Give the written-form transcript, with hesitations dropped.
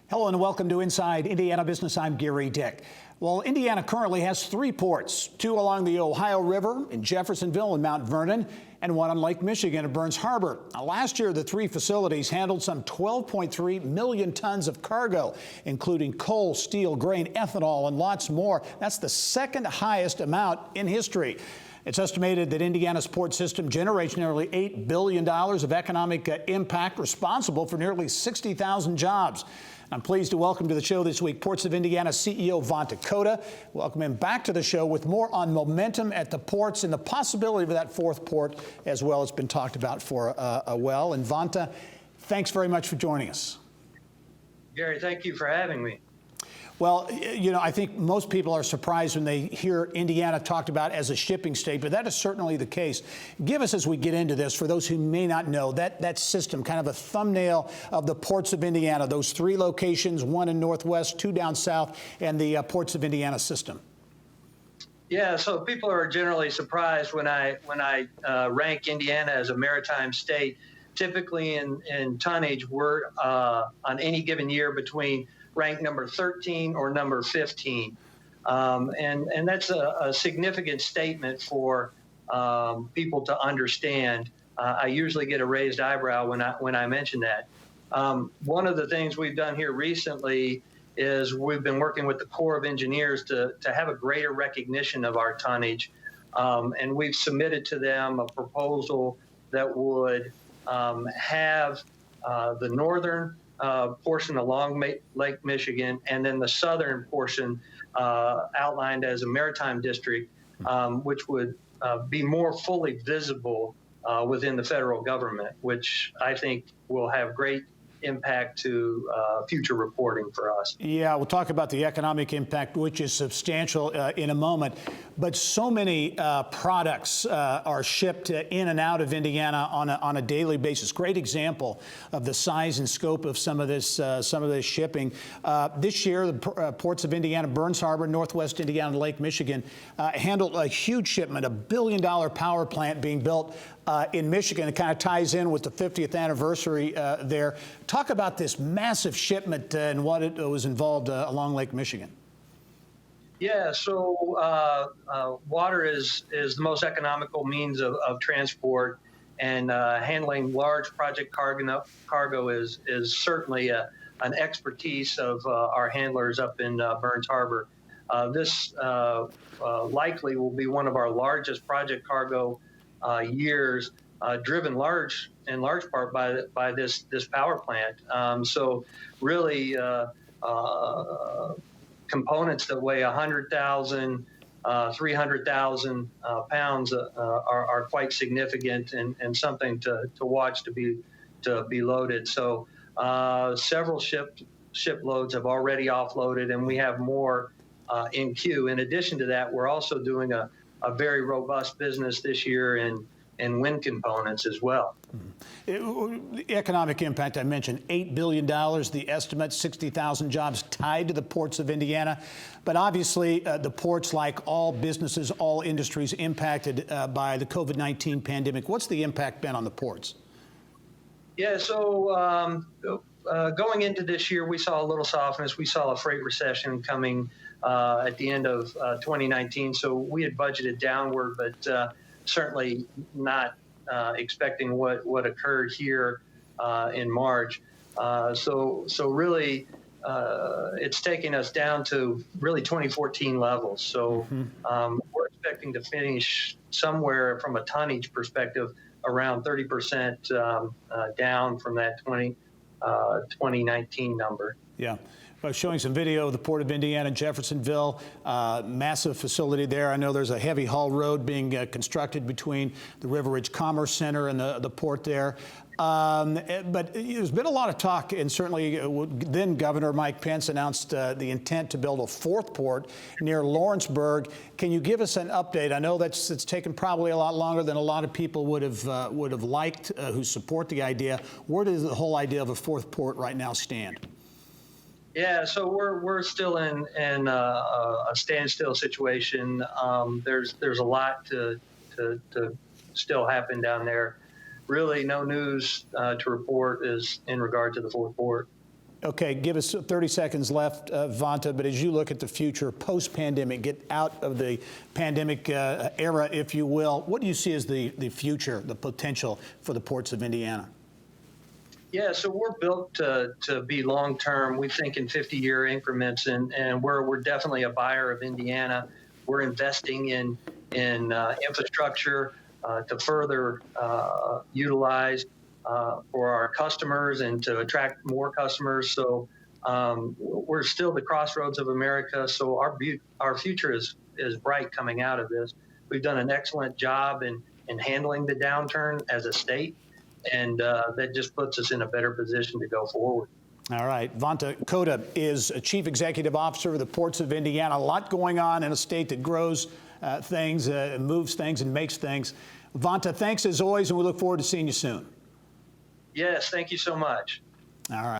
Hello and welcome to Inside Indiana Business. I'm Gary Dick. Well, Indiana currently has 3 ports, 2 along the Ohio River in Jeffersonville and Mount Vernon, and 1 on Lake Michigan at Burns Harbor. Now, last year, the 3 facilities handled some 12.3 million tons of cargo, including coal, steel, grain, ethanol, and lots more. That's the second highest amount in history. It's estimated that Indiana's port system generates nearly $8 billion of economic impact, responsible for nearly 60,000 jobs. I'm pleased to welcome to the show this week Ports of Indiana CEO Vanta Coda. Welcome him back to the show with more on momentum at the ports and the possibility of that 4th port as well. It's been talked about for a while. And Vanta, thanks very much for joining us. Gary, thank you for having me. Well, you know, I think most people are surprised when they hear Indiana talked about as a shipping state, but that is certainly the case. Give us, as we get into this, for those who may not know, that system, kind of a thumbnail of the ports of Indiana, those 3 locations, 1 in Northwest, 2 down south, and the ports of Indiana system. Yeah, so people are generally surprised when I rank Indiana as a maritime state. Typically in tonnage, we're on any given year between ranked number 13 or number 15. And that's a significant statement for people to understand. I usually get a raised eyebrow when I mention that. One of the things we've done here recently is we've been working with the Corps of Engineers to have a greater recognition of our tonnage. And we've submitted to them a proposal that would have the northern portion along Lake Michigan, and then the southern portion outlined as a maritime district, which would be more fully visible within the federal government, which I think will have great impact to future reporting for us. Yeah, we'll talk about the economic impact, which is substantial in a moment. But so many products are shipped in and out of Indiana on a daily basis. Great example of the size and scope of some of this shipping. This year, the ports of Indiana, Burns Harbor, Northwest Indiana, and Lake Michigan handled a huge shipment, a $1 billion power plant being built in Michigan. It kind of ties in with the 50th anniversary there. Talk about this massive shipment and what it was involved along Lake Michigan. Yeah, so water is the most economical means of transport, and handling large project cargo is certainly an expertise of our handlers up in Burns Harbor. This likely will be one of our largest project cargo years, driven in large part by this power plant. So really components that weigh 100,000, 300,000 pounds are quite significant and something to watch to be loaded. So several shiploads have already offloaded, and we have more in queue. In addition to that, we're also doing a very robust business this year in wind components as well. The economic impact, I mentioned, $8 billion, the estimate, 60,000 jobs tied to the ports of Indiana. But obviously, the ports, like all businesses, all industries, impacted by the COVID-19 pandemic. What's the impact been on the ports? Yeah, so going into this year, we saw a little softness. We saw a freight recession coming at the end of 2019. So we had budgeted downward, but certainly not expecting what occurred here in March. So really, it's taking us down to really 2014 levels. So we're expecting to finish somewhere from a tonnage perspective around 30% down from that 2019 number. Yeah. Showing some video of the Port of Indiana, Jeffersonville, massive facility there. I know there's a heavy haul road being constructed between the River Ridge Commerce Center and the port there. But there's been a lot of talk, and certainly then Governor Mike Pence announced the intent to build a 4th port near Lawrenceburg. Can you give us an update? I know it's taken probably a lot longer than a lot of people would have liked who support the idea. Where does the whole idea of a 4th port right now stand? Yeah, so we're still in a standstill situation. There's a lot to still happen down there. Really, no news to report is in regard to the 4th port. Okay, give us 30 seconds left, Vanta, but as you look at the future post-pandemic, get out of the pandemic era, if you will, what do you see as the future, the potential for the ports of Indiana? Yeah, so we're built to be long-term. We think in 50-year increments, and we're definitely a buyer of Indiana. We're investing in infrastructure to further utilize for our customers and to attract more customers. So we're still the crossroads of America. So our future is bright coming out of this. We've done an excellent job in handling the downturn as a state, and that just puts us in a better position to go forward. All right. Vanta Coda is a Chief Executive Officer of the Ports of Indiana. A lot going on in a state that grows things, moves things, and makes things. Vanta, thanks as always, and we look forward to seeing you soon. Yes, thank you so much. All right.